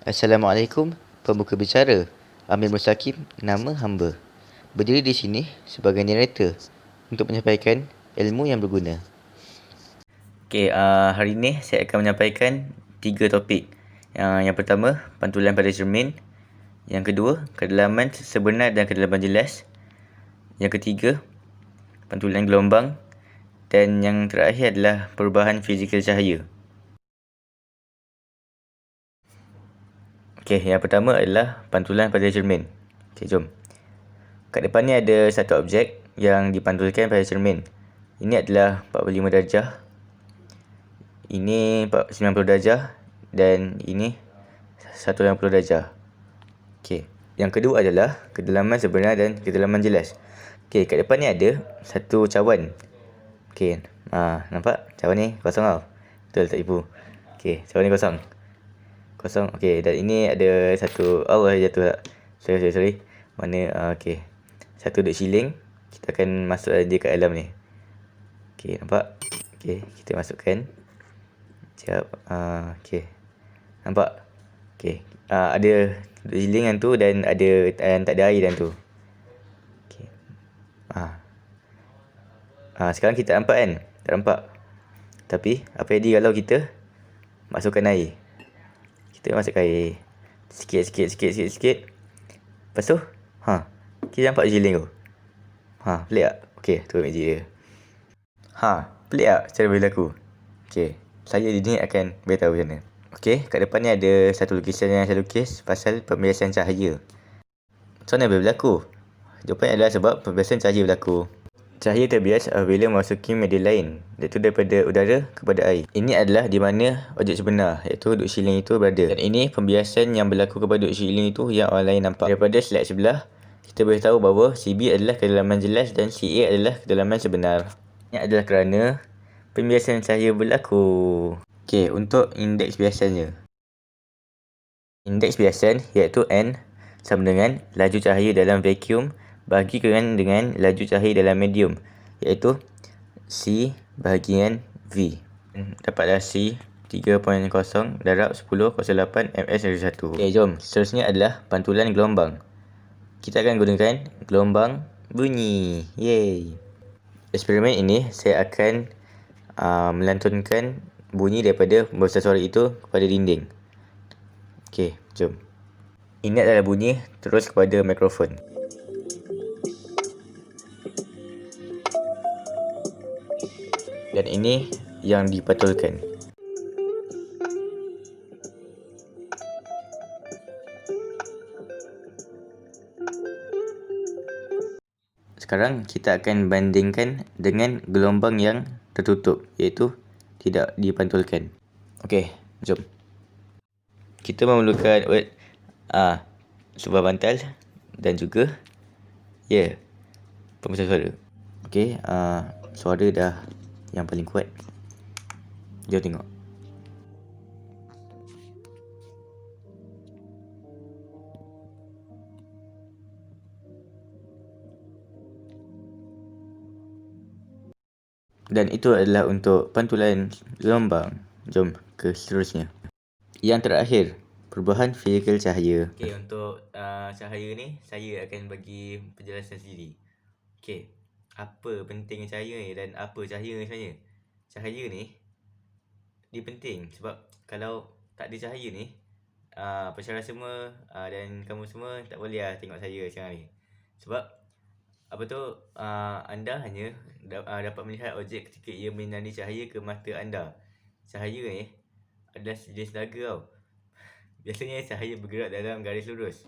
Assalamualaikum, pembuka bicara. Amir Mustaqim, nama hamba. Berdiri di sini sebagai narrator untuk menyampaikan ilmu yang berguna. Hari ini saya akan menyampaikan 3 topik. Yang pertama, pantulan pada cermin. Yang kedua, kedalaman sebenar dan kedalaman jelas. Yang ketiga, pantulan gelombang. Dan yang terakhir adalah perubahan fizikal cahaya. Yang pertama adalah pantulan pada cermin. Jom. Kat depan ni ada satu objek yang dipantulkan pada cermin. Ini adalah 45 darjah. Ini 90 darjah. Dan ini 180 darjah. Yang kedua adalah kedalaman sebenar dan kedalaman jelas. Kat depan ni ada satu cawan. Nampak? Cawan ni kosong tau. Betul, tak tipu. Cawan ni kosong. Dan ini ada satu, Allah jatuh tak. Sorry. Mana, satu duk siling. Kita akan masuk dia kat dalam ni. Nampak? Kita masukkan. Sekejap. Nampak? Ada duk siling yang tu dan ada tak ada air dalam tu. Sekarang kita nampak kan? Tak nampak. Tapi apa jadi kalau kita masukkan air? Kita masukkan air sikit. Lepas tu kita nampak siling tu. Pelik tak? Tu magic dia. Pelik tak cara berlaku? Saya di sini akan beritahu macam mana. Kat depan ni ada satu lukisan yang saya lukis pasal pembiasan cahaya. Macam mana boleh berlaku? Jawapannya adalah sebab pembiasan cahaya berlaku. Cahaya terbias apabila memasuki media lain, iaitu daripada udara kepada air. Ini adalah di mana objek sebenar, iaitu duk siling itu berada. Dan ini pembiasan yang berlaku kepada duk siling itu yang orang lain nampak. Daripada slide sebelah, kita boleh tahu bahawa CB adalah kedalaman jelas dan CA adalah kedalaman sebenar. Ini adalah kerana pembiasan cahaya berlaku. Untuk indeks biasanya. Indeks biasan iaitu N sama dengan laju cahaya dalam vacuum bahagikan dengan laju cahaya dalam medium, iaitu C bahagian V. Dapatlah C 3.0 darab 10.08 ms/1. Jom. Seterusnya adalah pantulan gelombang. Kita akan gunakan gelombang bunyi. Yeay. Eksperimen ini saya akan melantunkan bunyi daripada pembesar suara itu kepada dinding. Jom. Ini adalah bunyi terus kepada mikrofon. Dan ini yang dipantulkan. Sekarang kita akan bandingkan dengan gelombang yang tertutup, iaitu tidak dipantulkan. Jom. Kita memerlukan sebuah bantal dan juga pembesar suara. Suara dah yang paling kuat. Jom tengok. Dan itu adalah untuk pantulan gelombang. Jom ke seterusnya. Yang terakhir, perubahan fizikal cahaya. Untuk cahaya ni, saya akan bagi penjelasan sendiri. Apa pentingnya cahaya ni dan apa cahaya ni sebenarnya? Cahaya ni, dia penting sebab kalau tak ada cahaya ni, pesara semua dan kamu semua tak boleh tengok saya sekarang ni. Sebab anda hanya dapat melihat objek ketika ia menyinari cahaya ke mata anda. Cahaya ni adalah sejenis daga tau. Biasanya cahaya bergerak dalam garis lurus.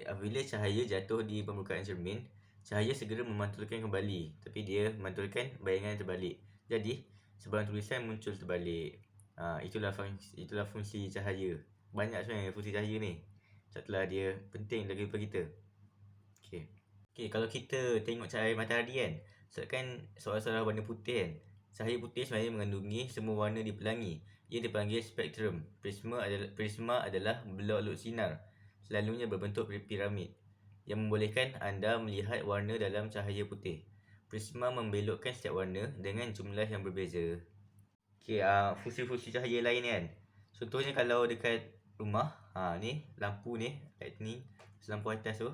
Apabila cahaya jatuh di permukaan cermin, cahaya segera memantulkan kembali, tapi dia memantulkan bayangan terbalik. Jadi, sebarang tulisan muncul terbalik. Itulah fungsi cahaya. Banyak sebenarnya fungsi cahaya ni. Itulah dia penting bagi kita. Kalau kita tengok cahaya matahari kan, sebabkan seolah-olah warna putih kan. Cahaya putih sebenarnya mengandungi semua warna di pelangi. Ia dipanggil spektrum. Prisma adalah blok sinar, selalunya berbentuk piramid, yang membolehkan anda melihat warna dalam cahaya putih. Prisma membelokkan setiap warna dengan jumlah yang berbeza. Fungsi-fungsi cahaya lain kan. Contohnya kalau dekat rumah, ni lampu ni, lightning, lampu atas tu,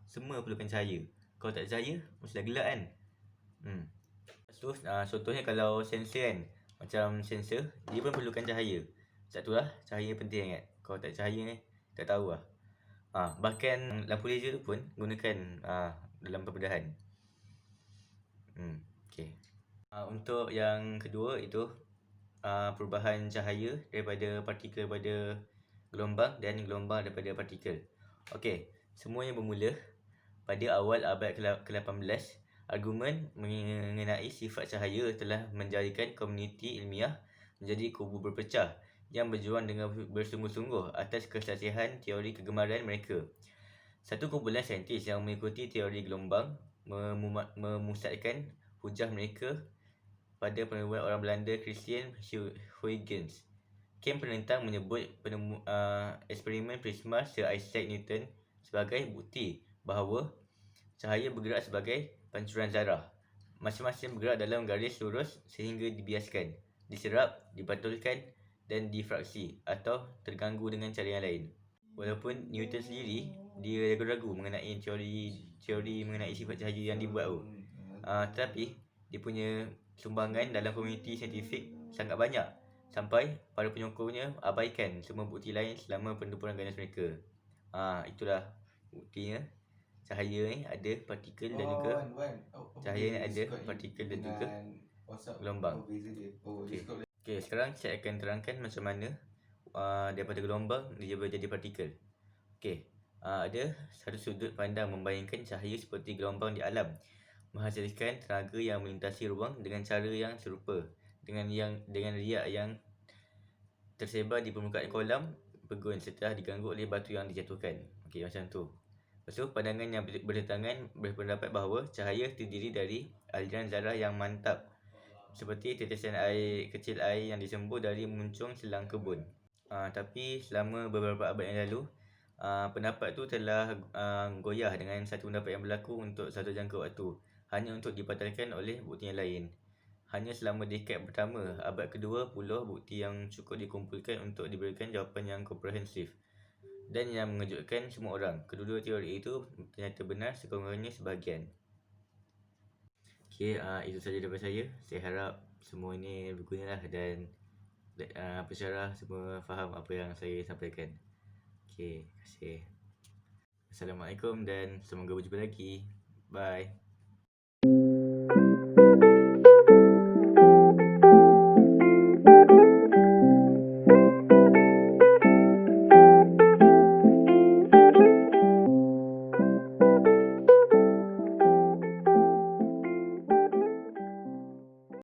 semua perlukan cahaya. Kalau tak cahaya, mesti dah gelap kan. Lepas tu, contohnya kalau sensor kan, macam sensor, dia pun perlukan cahaya. Sebab tu lah, cahaya penting kan. Kalau tak cahaya ni, tak tahu lah. Bahkan lampu laser tu pun gunakan dalam pembedahan. Okay. Untuk yang kedua itu perubahan cahaya daripada partikel pada gelombang dan gelombang daripada partikel. Okey, semuanya bermula pada awal abad ke-18. Argumen mengenai sifat cahaya telah menjadikan komuniti ilmiah menjadi kubu berpecah yang berjuang dengan bersungguh-sungguh atas kesaksihan teori kegemaran mereka. Satu kumpulan saintis yang mengikuti teori gelombang memusatkan hujah mereka pada penemuan orang Belanda Christian Huygens. Kem penentang menyebut eksperimen prisma Sir Isaac Newton sebagai bukti bahawa cahaya bergerak sebagai pancuran zarah. Masing-masing bergerak dalam garis lurus sehingga dibiaskan, diserap, dibantulkan dan difraksi atau terganggu dengan cara yang lain. Walaupun Newton sendiri dia ragu-ragu mengenai teori mengenai sifat cahaya yang dibuat tu. Tetapi dia punya sumbangan dalam komuniti saintifik sangat banyak sampai para penyokongnya abaikan semua bukti lain selama pentempuran ganas mereka. Itulah buktinya cahaya ni ada partikel dan juga cahaya ni ada partikel dan juga gelombang. Okay, sekarang saya akan terangkan macam mana daripada gelombang dia boleh jadi partikel. Okay, ada satu sudut pandang membayangkan cahaya seperti gelombang di alam, menghasilkan tenaga yang melintasi ruang dengan cara yang serupa dengan riak yang tersebar di permukaan kolam pegun setelah diganggu oleh batu yang dijatuhkan. Okey, macam tu. Lepas tu, pandangan yang bertentangan berpendapat bahawa cahaya terdiri dari aliran zarah yang mantap seperti tetesan air kecil yang disembur dari muncung selang kebun. Tapi selama beberapa abad yang lalu, pendapat tu telah goyah dengan satu pendapat yang berlaku untuk satu jangka waktu, hanya untuk dibatalkan oleh bukti yang lain. Hanya selama dekad pertama abad kedua puluh bukti yang cukup dikumpulkan untuk diberikan jawapan yang komprehensif dan yang mengejutkan semua orang. Kedua-dua teori itu ternyata benar, sekurang-kurangnya sebahagian. Okay, itu saja daripada saya. Saya harap semua ini berguna lah dan pensyarah semua faham apa yang saya sampaikan. Okay, terima kasih. Assalamualaikum dan semoga berjumpa lagi. Bye.